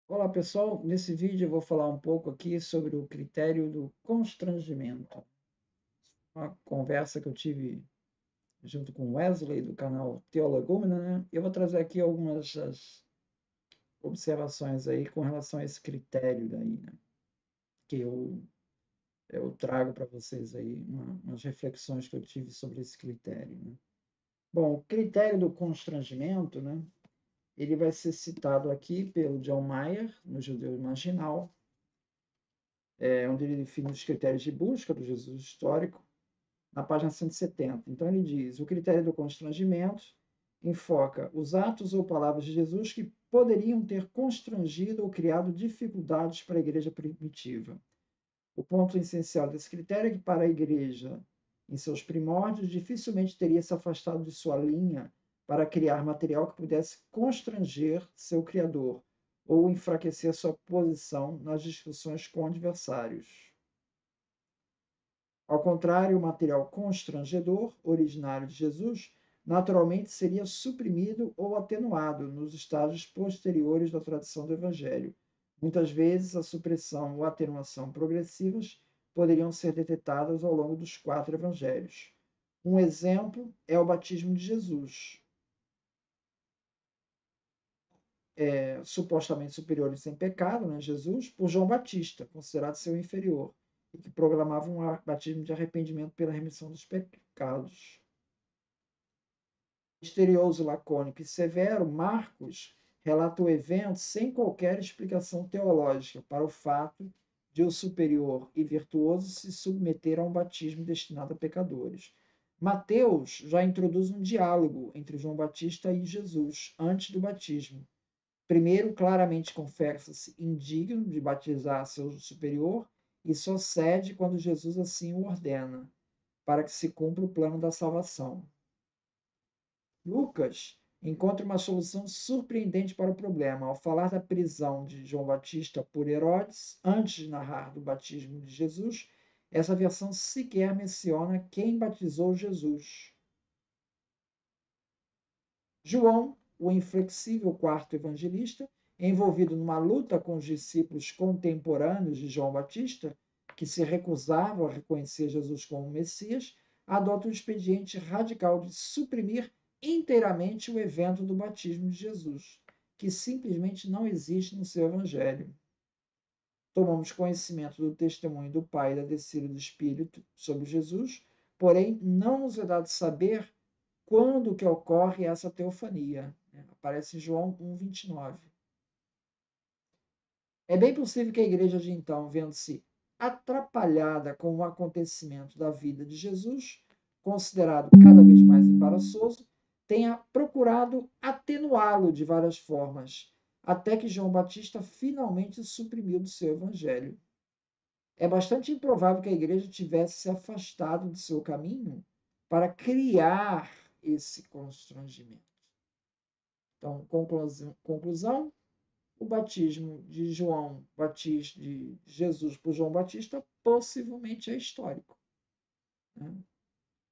Olá pessoal, nesse vídeo eu vou falar um pouco aqui sobre o critério do constrangimento. Uma conversa que eu tive junto com o Wesley do canal Teologúmena, né? Eu vou trazer aqui algumas das observações aí com relação a esse critério daí, né? Que eu trago para vocês aí umas reflexões que eu tive sobre esse critério, né? Bom, o critério do constrangimento, né? Ele vai ser citado aqui pelo John Mayer, no Judeu Marginal, onde ele define os critérios de busca do Jesus histórico, na página 170. Então, ele diz: o critério do constrangimento enfoca os atos ou palavras de Jesus que poderiam ter constrangido ou criado dificuldades para a igreja primitiva. O ponto essencial desse critério é que, para a igreja, em seus primórdios, dificilmente teria se afastado de sua linha para criar material que pudesse constranger seu criador ou enfraquecer sua posição nas discussões com adversários. Ao contrário, o material constrangedor, originário de Jesus, naturalmente seria suprimido ou atenuado nos estágios posteriores da tradição do Evangelho. Muitas vezes, a supressão ou atenuação progressivas poderiam ser detectadas ao longo dos 4 evangelhos. Um exemplo é o batismo de Jesus, supostamente superior e sem pecado, né, Jesus, por João Batista, considerado seu inferior, e que proclamava um batismo de arrependimento pela remissão dos pecados. Misterioso, lacônico e severo, Marcos relata o evento sem qualquer explicação teológica para o fato de o superior e virtuoso se submeter a um batismo destinado a pecadores. Mateus já introduz um diálogo entre João Batista e Jesus antes do batismo. Primeiro, claramente confessa-se indigno de batizar seu superior e só cede quando Jesus assim o ordena, para que se cumpra o plano da salvação. Lucas encontra uma solução surpreendente para o problema. Ao falar da prisão de João Batista por Herodes, antes de narrar do batismo de Jesus, essa versão sequer menciona quem batizou Jesus. João, o inflexível quarto evangelista, envolvido numa luta com os discípulos contemporâneos de João Batista, que se recusavam a reconhecer Jesus como Messias, adota o expediente radical de suprimir inteiramente o evento do batismo de Jesus, que simplesmente não existe no seu evangelho. Tomamos conhecimento do testemunho do Pai da descida do Espírito sobre Jesus, porém não nos é dado saber quando que ocorre essa teofania. Aparece em João 1,29. É bem possível que a igreja de então, vendo-se atrapalhada com o acontecimento da vida de Jesus, considerado cada vez mais embaraçoso, tenha procurado atenuá-lo de várias formas, até que João Batista finalmente suprimiu do seu evangelho. É bastante improvável que a igreja tivesse se afastado de seu caminho para criar esse constrangimento. Então, conclusão, o batismo de João Batista, de Jesus por João Batista, possivelmente é histórico. Né?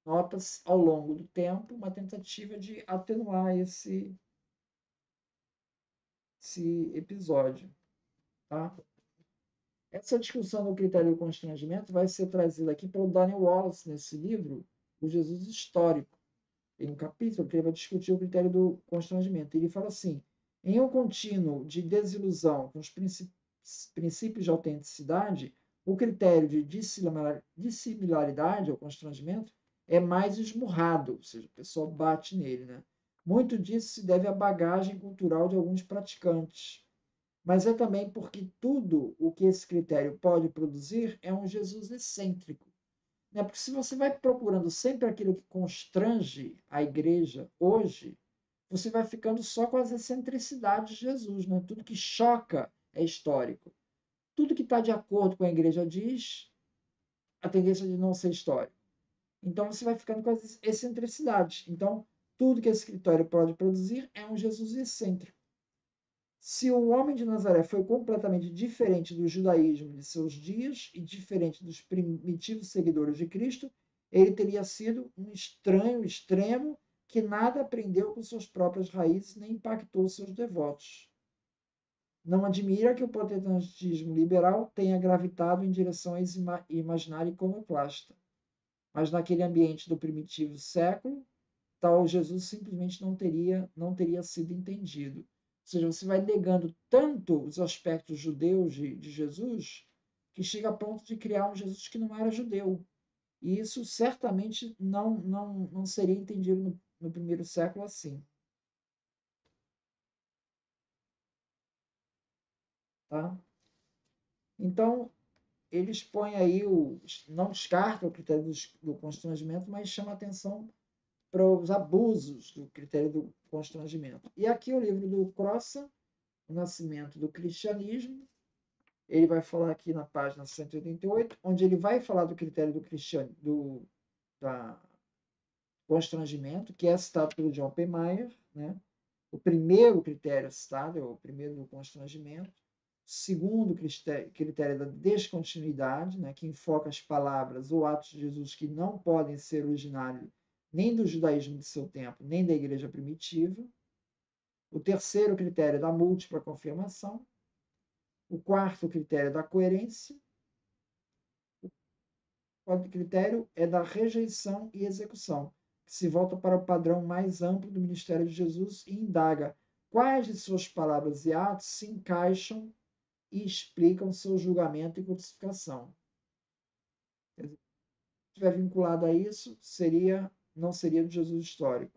Nota-se ao longo do tempo uma tentativa de atenuar esse episódio. Tá? Essa discussão do critério do constrangimento vai ser trazida aqui pelo Daniel Wallace nesse livro, O Jesus Histórico. Tem um capítulo que ele vai discutir o critério do constrangimento. Ele fala assim: em um contínuo de desilusão com os princípios de autenticidade, o critério de dissimilaridade ou constrangimento é mais esmurrado, ou seja, a pessoa bate nele. Né? Muito disso se deve à bagagem cultural de alguns praticantes, mas é também porque tudo o que esse critério pode produzir é um Jesus excêntrico. Né? Porque se você vai procurando sempre aquilo que constrange a igreja hoje, você vai ficando só com as excentricidades de Jesus. Né? Tudo que choca é histórico. Tudo que está de acordo com a igreja diz, a tendência de não ser histórico. Então você vai ficando com as excentricidades. Então, tudo que esse critério pode produzir é um Jesus excêntrico. Se o homem de Nazaré foi completamente diferente do judaísmo de seus dias e diferente dos primitivos seguidores de Cristo, ele teria sido um estranho extremo que nada aprendeu com suas próprias raízes nem impactou seus devotos. Não admira que o protestantismo liberal tenha gravitado em direção ao imaginário iconoclasta, mas naquele ambiente do primitivo século, tal Jesus simplesmente não teria sido entendido. Ou seja, você vai negando tanto os aspectos judeus de Jesus, que chega a ponto de criar um Jesus que não era judeu. E isso certamente não seria entendido no primeiro século assim. Tá? Então, eles põem aí, não descartam o critério do constrangimento, mas chama atenção para os abusos do critério do constrangimento. E aqui o livro do Crossan, O Nascimento do Cristianismo, ele vai falar aqui na página 188, onde ele vai falar do critério da constrangimento, que é citado pelo John P. Mayer, né? O primeiro critério citado é o primeiro do constrangimento. O segundo critério é da descontinuidade, né? Que enfoca as palavras ou atos de Jesus que não podem ser originários nem do judaísmo de seu tempo, nem da igreja primitiva. O terceiro critério é da múltipla confirmação. O quarto critério é da coerência. O quarto critério é da rejeição e execução, que se volta para o padrão mais amplo do ministério de Jesus e indaga quais de suas palavras e atos se encaixam e explicam seu julgamento e crucificação. Se estiver vinculado a isso, não seria de Jesus histórico.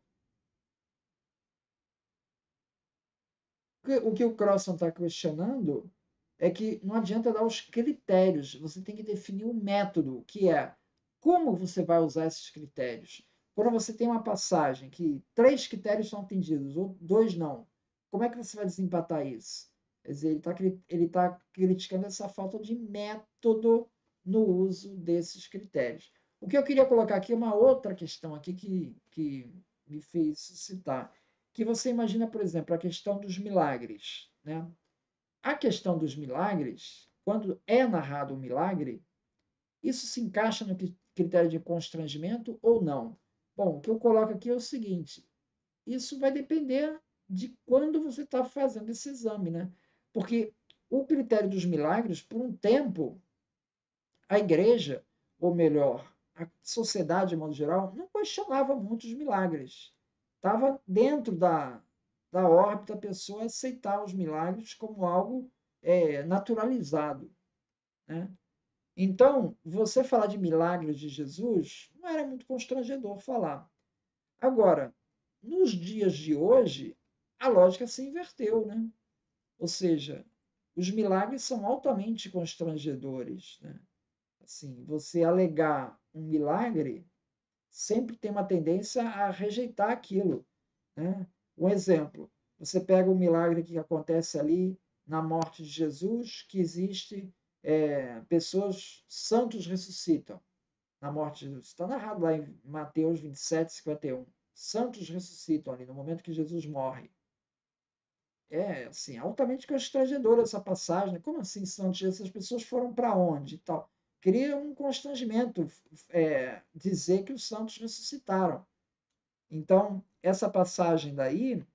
O que o Crossan está questionando é que não adianta dar os critérios, você tem que definir o método, que é como você vai usar esses critérios. Quando você tem uma passagem que 3 critérios são atendidos, ou 2 não, como é que você vai desempatar isso? Quer dizer, ele tá criticando essa falta de método no uso desses critérios. O que eu queria colocar aqui é uma outra questão aqui que me fez citar, que você imagina, por exemplo, a questão dos milagres, né? A questão dos milagres, quando é narrado um milagre, isso se encaixa no critério de constrangimento ou não? Bom, o que eu coloco aqui é o seguinte: isso vai depender de quando você está fazendo esse exame, né? Porque o critério dos milagres, por um tempo, a igreja, ou melhor, a sociedade, de modo geral, não questionava muito os milagres. Estava dentro da órbita da pessoa aceitar os milagres como algo naturalizado, né? Então, você falar de milagres de Jesus não era muito constrangedor falar. Agora, nos dias de hoje, a lógica se inverteu, né? Ou seja, os milagres são altamente constrangedores, né? Assim, você alegar um milagre sempre tem uma tendência a rejeitar aquilo, né? Um exemplo, você pega o milagre que acontece ali na morte de Jesus, que existe pessoas, santos ressuscitam na morte de Jesus. Está narrado lá em Mateus 27, 51. Santos ressuscitam ali no momento que Jesus morre. É, assim, altamente constrangedora essa passagem. Como assim, Santos? Essas pessoas foram para onde e tal? Cria um constrangimento dizer que os santos ressuscitaram. Então, essa passagem daí,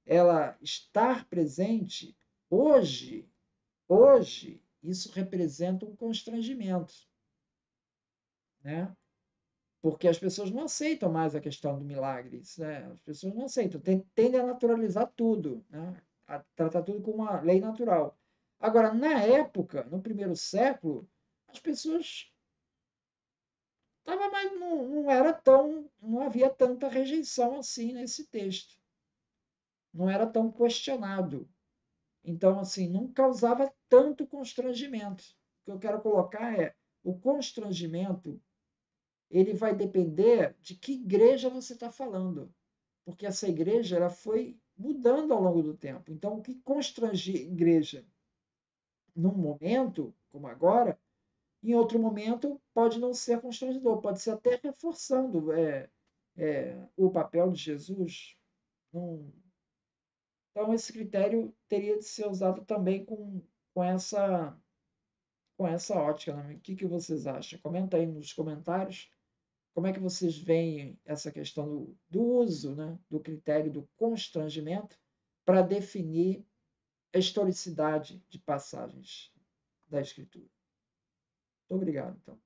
ela estar presente hoje, isso representa um constrangimento, né? Porque as pessoas não aceitam mais a questão do milagre, né? As pessoas não aceitam, tendem a naturalizar tudo, né? A tratar tudo como uma lei natural. Agora, na época, no primeiro século, as pessoas tava mais, não era tão, não havia tanta rejeição assim nesse texto, não era tão questionado. Então, assim, não causava tanto constrangimento. O que eu quero colocar é o constrangimento, ele vai depender de que igreja você está falando, porque essa igreja ela foi mudando ao longo do tempo. Então, o que constrange a igreja num momento, como agora, em outro momento pode não ser constrangedor, pode ser até reforçando o papel de Jesus. Num... Então, esse critério teria de ser usado também com essa, com essa ótica. Né? O que vocês acham? Comenta aí nos comentários. Como é que vocês veem essa questão do uso, né, do critério do constrangimento para definir a historicidade de passagens da Escritura. Muito obrigado, então.